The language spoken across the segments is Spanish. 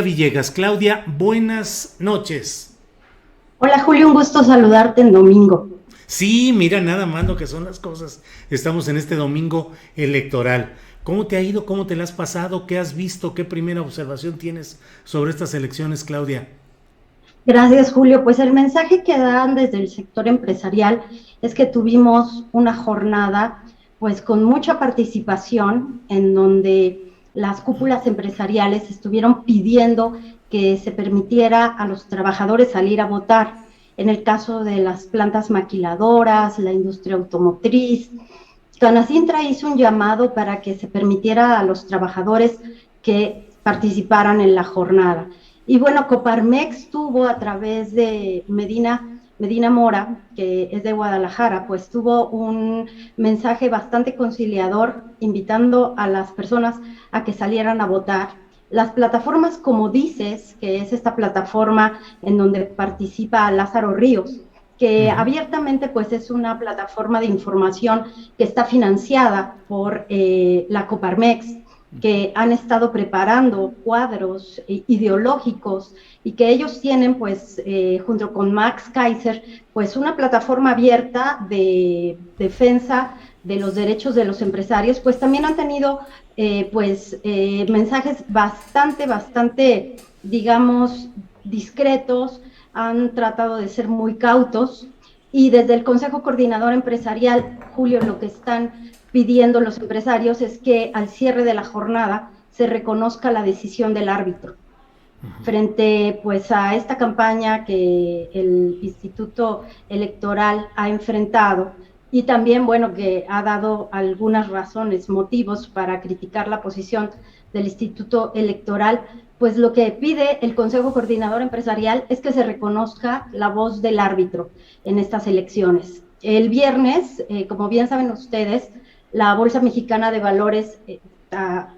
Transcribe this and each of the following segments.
Villegas. Claudia, buenas noches. Hola Julio, un gusto saludarte en domingo. Sí, mira nada más lo que son las cosas. Estamos en este domingo electoral. ¿Cómo te ha ido? ¿Cómo te la has pasado? ¿Qué has visto? ¿Qué primera observación tienes sobre estas elecciones, Claudia? Gracias Julio. Pues el mensaje que dan desde el sector empresarial es que tuvimos una jornada pues con mucha participación en donde las cúpulas empresariales estuvieron pidiendo que se permitiera a los trabajadores salir a votar. En el caso de las plantas maquiladoras, la industria automotriz, Canacintra hizo un llamado para que se permitiera a los trabajadores que participaran en la jornada. Y bueno, Coparmex tuvo a través de Medina Mora, que es de Guadalajara, pues tuvo un mensaje bastante conciliador, invitando a las personas a que salieran a votar. Las plataformas, como dices, que es esta plataforma en donde participa Lázaro Ríos, que abiertamente pues es una plataforma de información que está financiada por la Coparmex, que han estado preparando cuadros ideológicos y que ellos tienen pues junto con Max Kaiser pues una plataforma abierta de defensa de los derechos de los empresarios, pues también han tenido mensajes bastante, digamos, discretos, han tratado de ser muy cautos y desde el Consejo Coordinador Empresarial, Julio, lo que están pidiendo los empresarios es que al cierre de la jornada se reconozca la decisión del árbitro frente pues a esta campaña que el Instituto Electoral ha enfrentado y también, bueno, que ha dado algunas razones, motivos para criticar la posición del Instituto Electoral, pues lo que pide el Consejo Coordinador Empresarial es que se reconozca la voz del árbitro en estas elecciones. El viernes, como bien saben ustedes, la Bolsa Mexicana de Valores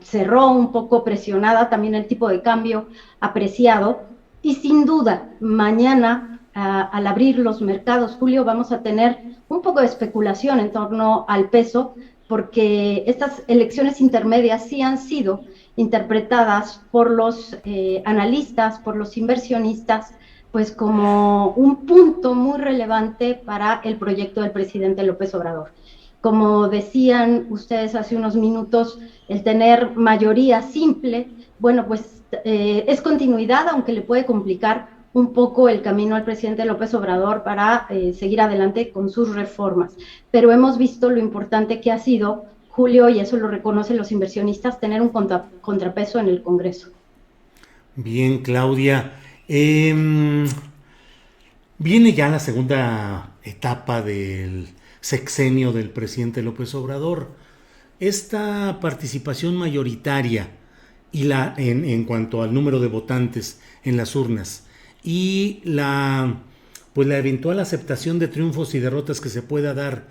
cerró un poco presionada, también el tipo de cambio apreciado, y sin duda, mañana, al abrir los mercados, Julio, vamos a tener un poco de especulación en torno al peso, porque estas elecciones intermedias sí han sido interpretadas por los analistas, por los inversionistas, pues como un punto muy relevante para el proyecto del presidente López Obrador. Como decían ustedes hace unos minutos, el tener mayoría simple, bueno, pues es continuidad, aunque le puede complicar un poco el camino al presidente López Obrador para seguir adelante con sus reformas. Pero hemos visto lo importante que ha sido, Julio, y eso lo reconocen los inversionistas, tener un contrapeso en el Congreso. Bien, Claudia. Viene ya la segunda etapa del sexenio del presidente López Obrador. Esta participación mayoritaria y en cuanto al número de votantes en las urnas y la eventual aceptación de triunfos y derrotas que se pueda dar,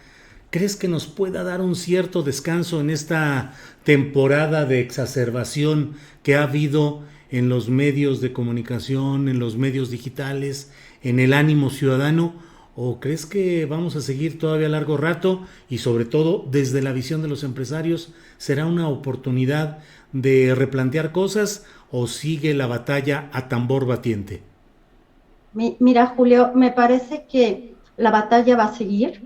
¿crees que nos pueda dar un cierto descanso en esta temporada de exacerbación que ha habido en los medios de comunicación, en los medios digitales, en el ánimo ciudadano? ¿O crees que vamos a seguir todavía largo rato y sobre todo desde la visión de los empresarios será una oportunidad de replantear cosas o sigue la batalla a tambor batiente? Mira, Julio, me parece que la batalla va a seguir,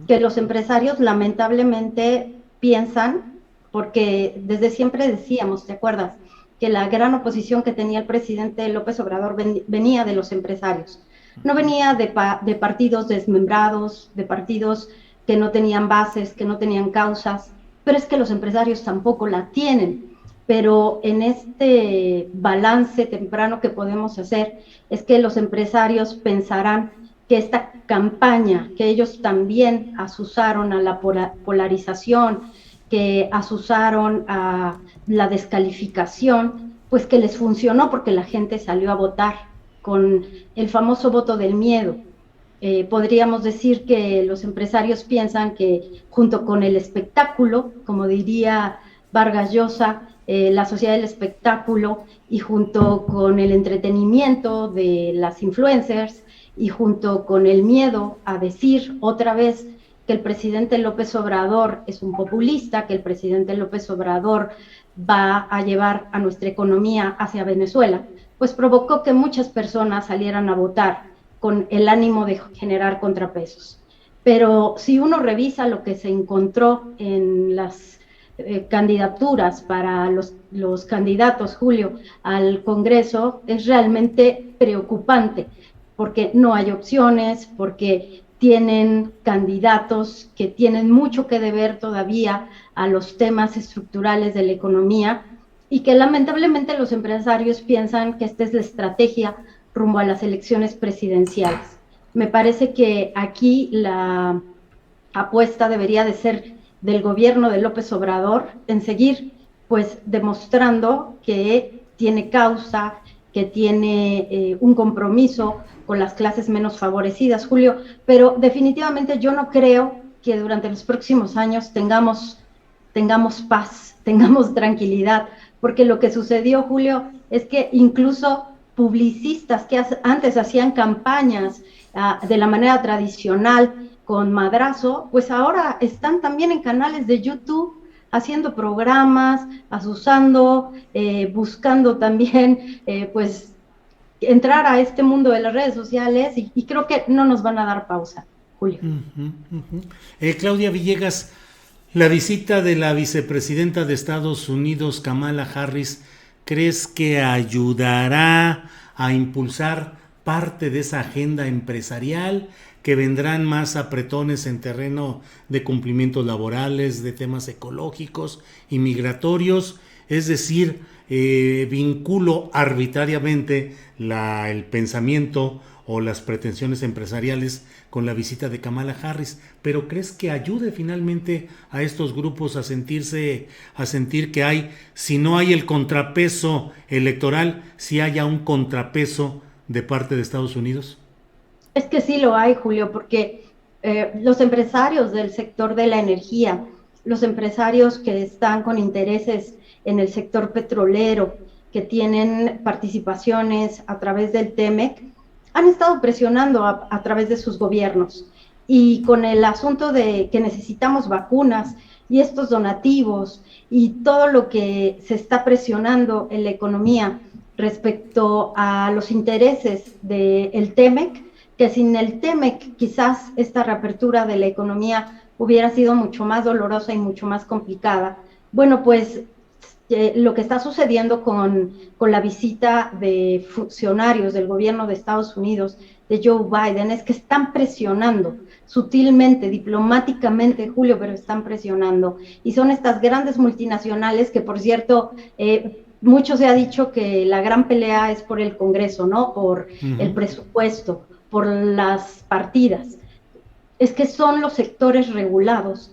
que los empresarios lamentablemente piensan, porque desde siempre decíamos, ¿te acuerdas? Que la gran oposición que tenía el presidente López Obrador venía de los empresarios. No venía de partidos desmembrados, de partidos que no tenían bases, que no tenían causas, pero es que los empresarios tampoco la tienen. Pero en este balance temprano que podemos hacer es que los empresarios pensarán que esta campaña, que ellos también asusaron a la polarización, que asusaron a la descalificación, pues que les funcionó porque la gente salió a votar con el famoso voto del miedo. Podríamos decir que los empresarios piensan que junto con el espectáculo, como diría Vargas Llosa, la sociedad del espectáculo, y junto con el entretenimiento de las influencers, y junto con el miedo a decir otra vez que el presidente López Obrador es un populista, que el presidente López Obrador va a llevar a nuestra economía hacia Venezuela, pues provocó que muchas personas salieran a votar con el ánimo de generar contrapesos. Pero si uno revisa lo que se encontró en las candidaturas para los candidatos, Julio, al Congreso, es realmente preocupante, porque no hay opciones, porque tienen candidatos que tienen mucho que deber todavía a los temas estructurales de la economía y que lamentablemente los empresarios piensan que esta es la estrategia rumbo a las elecciones presidenciales. Me parece que aquí la apuesta debería de ser del gobierno de López Obrador en seguir pues demostrando que tiene causa, que tiene un compromiso con las clases menos favorecidas, Julio, pero definitivamente yo no creo que durante los próximos años tengamos paz, tengamos tranquilidad, porque lo que sucedió, Julio, es que incluso publicistas que antes hacían campañas de la manera tradicional con madrazo, pues ahora están también en canales de YouTube haciendo programas, asusando, buscando también, pues, entrar a este mundo de las redes sociales y creo que no nos van a dar pausa, Julio. Claudia Villegas, la visita de la vicepresidenta de Estados Unidos, Kamala Harris, ¿crees que ayudará a impulsar parte de esa agenda empresarial? ¿Que vendrán más apretones en terreno de cumplimientos laborales, de temas ecológicos y migratorios? Es decir, vinculo arbitrariamente el pensamiento o las pretensiones empresariales con la visita de Kamala Harris, pero ¿crees que ayude finalmente a estos grupos a sentir que hay, si no hay el contrapeso electoral, si haya un contrapeso de parte de Estados Unidos? Es que sí lo hay, Julio, porque los empresarios del sector de la energía, los empresarios que están con intereses en el sector petrolero, que tienen participaciones a través del TEMEC, han estado presionando a través de sus gobiernos. Y con el asunto de que necesitamos vacunas y estos donativos y todo lo que se está presionando en la economía respecto a los intereses del TEMEC, que sin el TEMEC quizás esta reapertura de la economía hubiera sido mucho más dolorosa y mucho más complicada. Bueno, pues lo que está sucediendo con la visita de funcionarios del gobierno de Estados Unidos, de Joe Biden, es que están presionando sutilmente, diplomáticamente, Julio, pero están presionando. Y son estas grandes multinacionales que, por cierto, mucho se ha dicho que la gran pelea es por el Congreso, ¿no? Por el presupuesto, por las partidas. Es que son los sectores regulados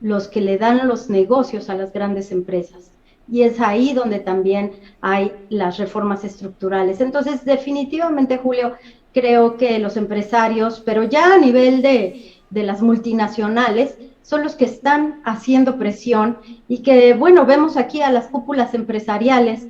los que le dan los negocios a las grandes empresas. Y es ahí donde también hay las reformas estructurales. Entonces, definitivamente, Julio, creo que los empresarios, pero ya a nivel de las multinacionales, son los que están haciendo presión y que, bueno, vemos aquí a las cúpulas empresariales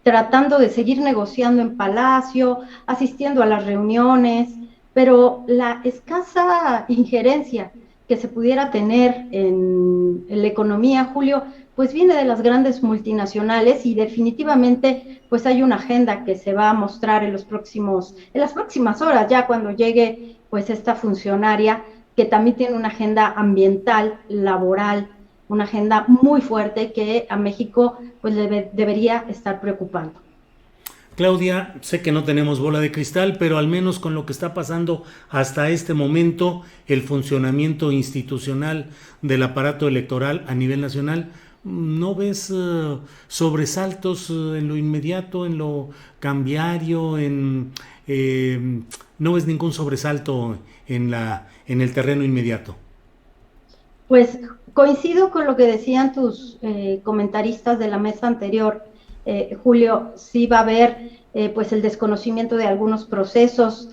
tratando de seguir negociando en Palacio, asistiendo a las reuniones, pero la escasa injerencia que se pudiera tener en la economía, Julio, pues viene de las grandes multinacionales y definitivamente pues hay una agenda que se va a mostrar en las próximas horas, ya cuando llegue pues esta funcionaria que también tiene una agenda ambiental, laboral, una agenda muy fuerte que a México pues debería estar preocupando. Claudia, sé que no tenemos bola de cristal, pero al menos con lo que está pasando hasta este momento, el funcionamiento institucional del aparato electoral a nivel nacional, ¿no ves sobresaltos en lo inmediato, en lo cambiario, no ves ningún sobresalto en el terreno inmediato? Pues coincido con lo que decían tus comentaristas de la mesa anterior, Julio. Sí va a haber pues el desconocimiento de algunos procesos,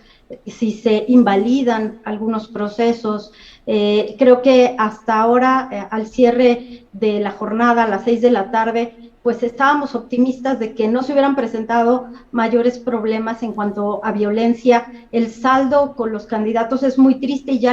si se invalidan algunos procesos. Creo que hasta ahora, al cierre de la jornada, a las 6 de la tarde, pues estábamos optimistas de que no se hubieran presentado mayores problemas en cuanto a violencia. El saldo con los candidatos es muy triste y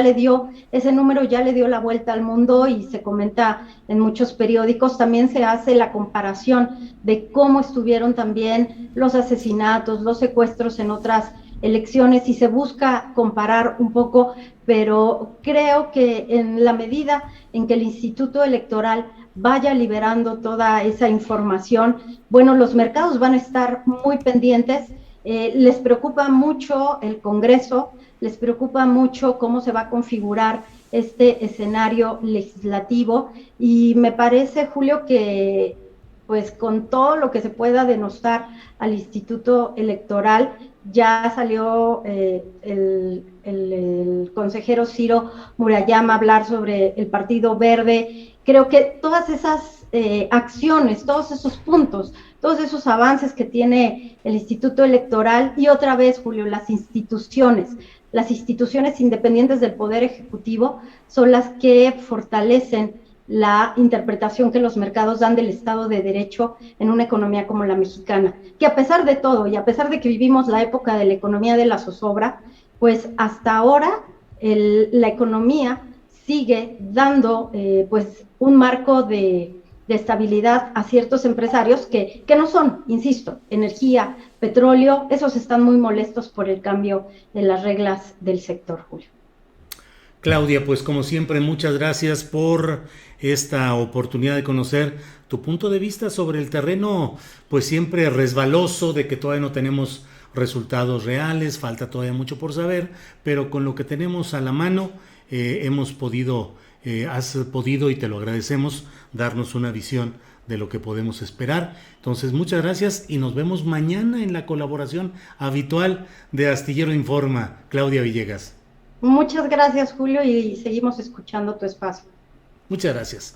ese número ya le dio la vuelta al mundo y se comenta en muchos periódicos. También se hace la comparación de cómo estuvieron también los asesinatos, los secuestros en otras elecciones y se busca comparar un poco, pero creo que en la medida en que el Instituto Electoral vaya liberando toda esa información, bueno, los mercados van a estar muy pendientes, les preocupa mucho el Congreso, les preocupa mucho cómo se va a configurar este escenario legislativo y me parece, Julio, que pues con todo lo que se pueda denostar al Instituto Electoral, ya salió el consejero Ciro Murayama a hablar sobre el Partido Verde. Creo que todas esas acciones, todos esos puntos, todos esos avances que tiene el Instituto Electoral y otra vez, Julio, las instituciones independientes del Poder Ejecutivo son las que fortalecen la interpretación que los mercados dan del Estado de Derecho en una economía como la mexicana, que a pesar de todo y a pesar de que vivimos la época de la economía de la zozobra, pues hasta ahora la economía sigue dando pues un marco de estabilidad a ciertos empresarios que no son, insisto, energía, petróleo, esos están muy molestos por el cambio de las reglas del sector, Julio. Claudia, pues como siempre, muchas gracias por esta oportunidad de conocer tu punto de vista sobre el terreno, pues siempre resbaloso de que todavía no tenemos resultados reales, falta todavía mucho por saber, pero con lo que tenemos a la mano has podido, y te lo agradecemos, darnos una visión de lo que podemos esperar. Entonces, muchas gracias y nos vemos mañana en la colaboración habitual de Astillero Informa. Claudia Villegas. Muchas gracias, Julio, y seguimos escuchando tu espacio. Muchas gracias.